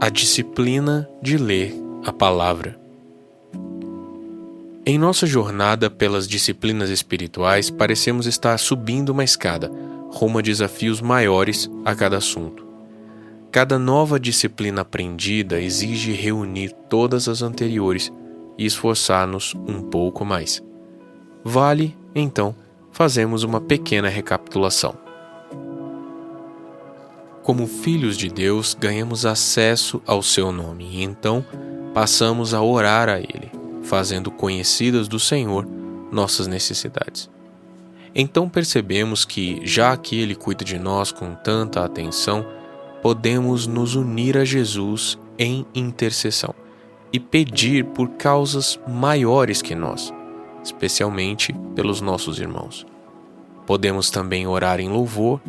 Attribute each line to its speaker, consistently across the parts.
Speaker 1: A disciplina de ler a palavra. Em nossa jornada pelas disciplinas espirituais, parecemos estar subindo uma escada, rumo a desafios maiores a cada assunto. Cada nova disciplina aprendida exige reunir todas as anteriores e esforçar-nos um pouco mais. Vale, então, fazermos uma pequena recapitulação. Como filhos de Deus, ganhamos acesso ao seu nome e então passamos a orar a Ele, fazendo conhecidas do Senhor nossas necessidades. Então percebemos que, já que Ele cuida de nós com tanta atenção, podemos nos unir a Jesus em intercessão e pedir por causas maiores que nós, especialmente pelos nossos irmãos. Podemos também orar em louvor,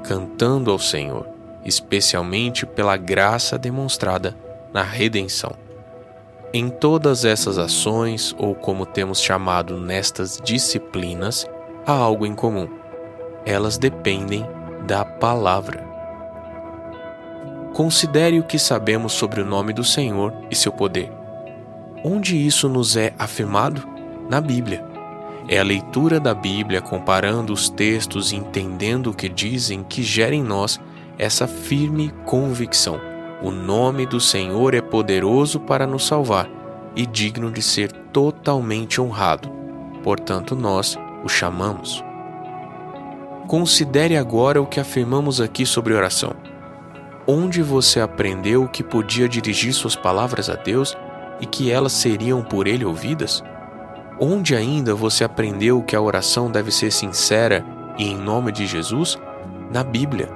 Speaker 1: cantando ao Senhor, especialmente pela graça demonstrada na redenção. Em todas essas ações, ou como temos chamado nestas disciplinas, há algo em comum. Elas dependem da palavra. Considere o que sabemos sobre o nome do Senhor e seu poder. Onde isso nos é afirmado? Na Bíblia. É a leitura da Bíblia, comparando os textos e entendendo o que dizem, que gera em nós essa firme convicção. O nome do Senhor é poderoso para nos salvar e digno de ser totalmente honrado. Portanto, nós o chamamos. Considere agora o que afirmamos aqui sobre oração. Onde você aprendeu que podia dirigir suas palavras a Deus e que elas seriam por Ele ouvidas? Onde ainda você aprendeu que a oração deve ser sincera e em nome de Jesus? Na Bíblia.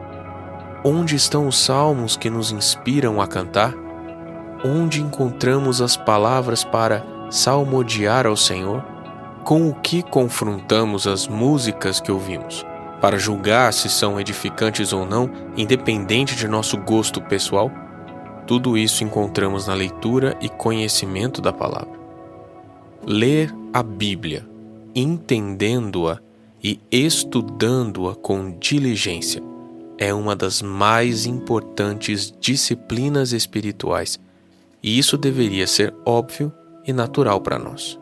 Speaker 1: Onde estão os salmos que nos inspiram a cantar? Onde encontramos as palavras para salmodiar ao Senhor? Com o que confrontamos as músicas que ouvimos, para julgar se são edificantes ou não, independente de nosso gosto pessoal? Tudo isso encontramos na leitura e conhecimento da palavra. Ler a Bíblia, entendendo-a e estudando-a com diligência, é uma das mais importantes disciplinas espirituais, e isso deveria ser óbvio e natural para nós.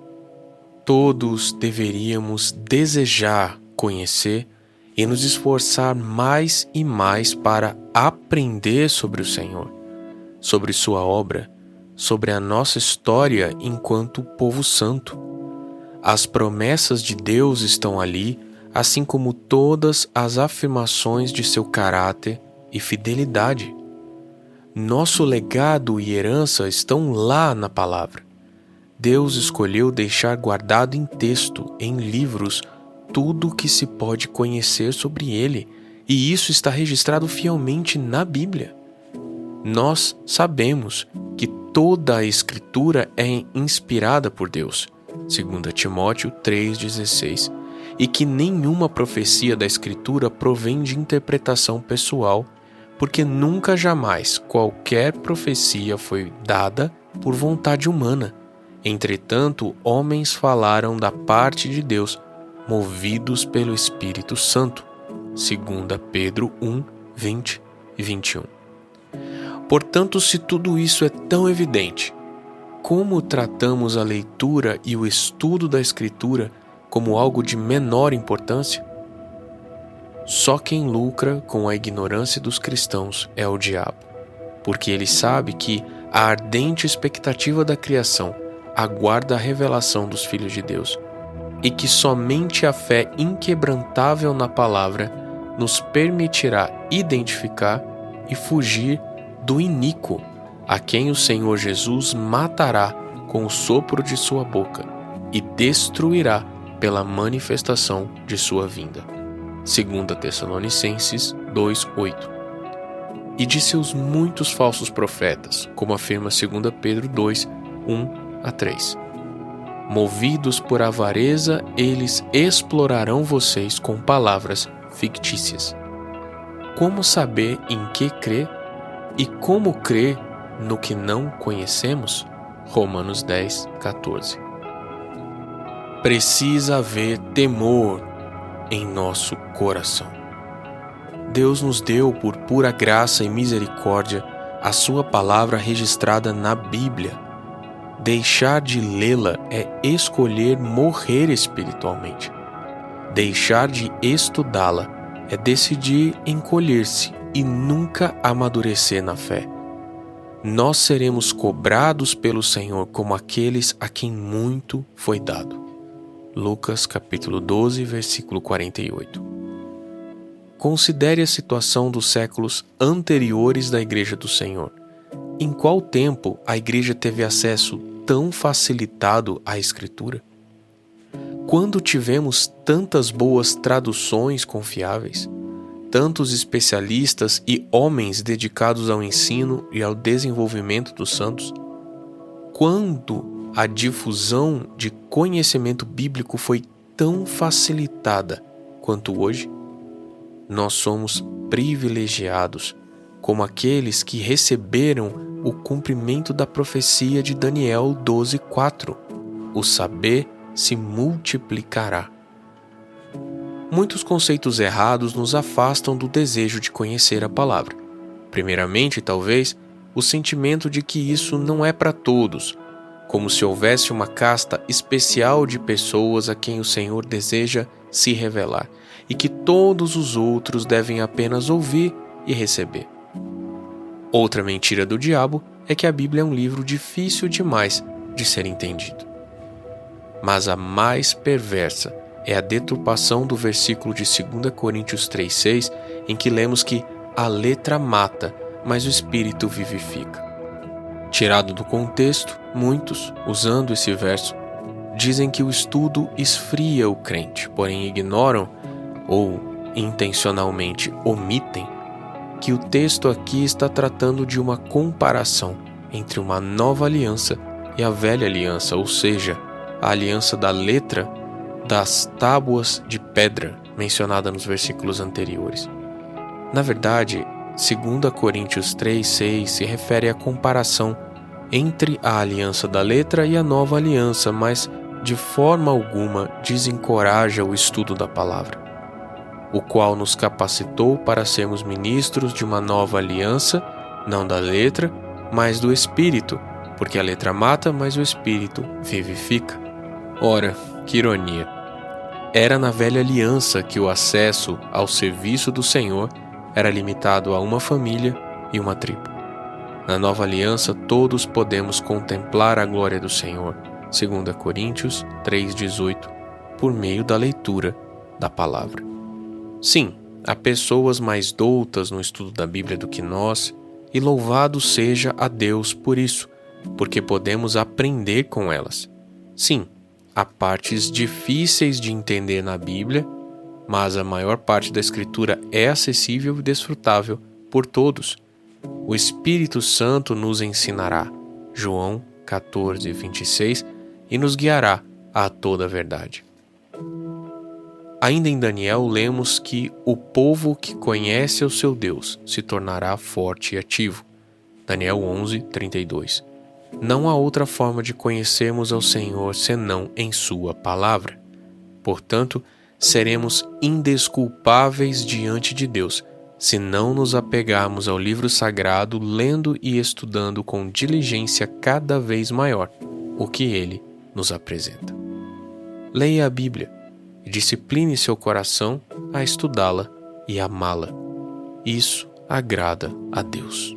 Speaker 1: Todos deveríamos desejar conhecer e nos esforçar mais e mais para aprender sobre o Senhor, sobre sua obra, sobre a nossa história enquanto povo santo. As promessas de Deus estão ali, assim como todas as afirmações de seu caráter e fidelidade. Nosso legado e herança estão lá na palavra. Deus escolheu deixar guardado em texto, em livros, tudo o que se pode conhecer sobre Ele, e isso está registrado fielmente na Bíblia. Nós sabemos que toda a Escritura é inspirada por Deus, 2 Timóteo 3,16, e que nenhuma profecia da Escritura provém de interpretação pessoal, porque nunca jamais qualquer profecia foi dada por vontade humana. Entretanto, homens falaram da parte de Deus, movidos pelo Espírito Santo, 2 Pedro 1, 20 e 21. Portanto, se tudo isso é tão evidente, como tratamos a leitura e o estudo da Escritura como algo de menor importância? Só quem lucra com a ignorância dos cristãos é o diabo, porque ele sabe que a ardente expectativa da criação aguarda a revelação dos filhos de Deus, e que somente a fé inquebrantável na palavra nos permitirá identificar e fugir do iníquo, a quem o Senhor Jesus matará com o sopro de sua boca e destruirá pela manifestação de sua vinda. 2 Tessalonicenses 2:8. E de seus muitos falsos profetas, como afirma 2 Pedro 2:1-3. Movidos por avareza, eles explorarão vocês com palavras fictícias. Como saber em que crer? E como crer no que não conhecemos? Romanos 10:14. Precisa haver temor em nosso coração. Deus nos deu, por pura graça e misericórdia, a sua palavra registrada na Bíblia. Deixar de lê-la é escolher morrer espiritualmente. Deixar de estudá-la é decidir encolher-se e nunca amadurecer na fé. Nós seremos cobrados pelo Senhor como aqueles a quem muito foi dado. Lucas capítulo 12, versículo 48. Considere a situação dos séculos anteriores da Igreja do Senhor. Em qual tempo a Igreja teve acesso tão facilitado à Escritura? Quando tivemos tantas boas traduções confiáveis, tantos especialistas e homens dedicados ao ensino e ao desenvolvimento dos santos? Quando a difusão de conhecimento bíblico foi tão facilitada quanto hoje? Nós somos privilegiados, como aqueles que receberam o cumprimento da profecia de Daniel 12:4. O saber se multiplicará. Muitos conceitos errados nos afastam do desejo de conhecer a palavra. Primeiramente, talvez, o sentimento de que isso não é para todos, como se houvesse uma casta especial de pessoas a quem o Senhor deseja se revelar, e que todos os outros devem apenas ouvir e receber. Outra mentira do diabo é que a Bíblia é um livro difícil demais de ser entendido. Mas a mais perversa é a deturpação do versículo de 2 Coríntios 3,6, em que lemos que a letra mata, mas o Espírito vivifica. Tirado do contexto, muitos, usando esse verso, dizem que o estudo esfria o crente, porém ignoram, ou intencionalmente omitem, que o texto aqui está tratando de uma comparação entre uma nova aliança e a velha aliança, ou seja, a aliança da letra das tábuas de pedra mencionada nos versículos anteriores. Na verdade, 2 Coríntios 3,6 se refere à comparação entre a aliança da letra e a nova aliança, mas de forma alguma desencoraja o estudo da palavra, o qual nos capacitou para sermos ministros de uma nova aliança, não da letra, mas do Espírito, porque a letra mata, mas o Espírito vivifica. Ora, que ironia! Era na velha aliança que o acesso ao serviço do Senhor era limitado a uma família e uma tribo. Na nova aliança, todos podemos contemplar a glória do Senhor, 2 Coríntios 3,18, por meio da leitura da palavra. Sim, há pessoas mais doutas no estudo da Bíblia do que nós, e louvado seja a Deus por isso, porque podemos aprender com elas. Sim, há partes difíceis de entender na Bíblia, mas a maior parte da Escritura é acessível e desfrutável por todos. O Espírito Santo nos ensinará, João 14:26, e nos guiará a toda a verdade. Ainda em Daniel lemos que o povo que conhece o seu Deus se tornará forte e ativo. Daniel 11:32. Não há outra forma de conhecermos ao Senhor senão em sua palavra. Portanto, seremos indesculpáveis diante de Deus se não nos apegarmos ao livro sagrado, lendo e estudando com diligência cada vez maior o que ele nos apresenta. Leia a Bíblia e discipline seu coração a estudá-la e amá-la. Isso agrada a Deus.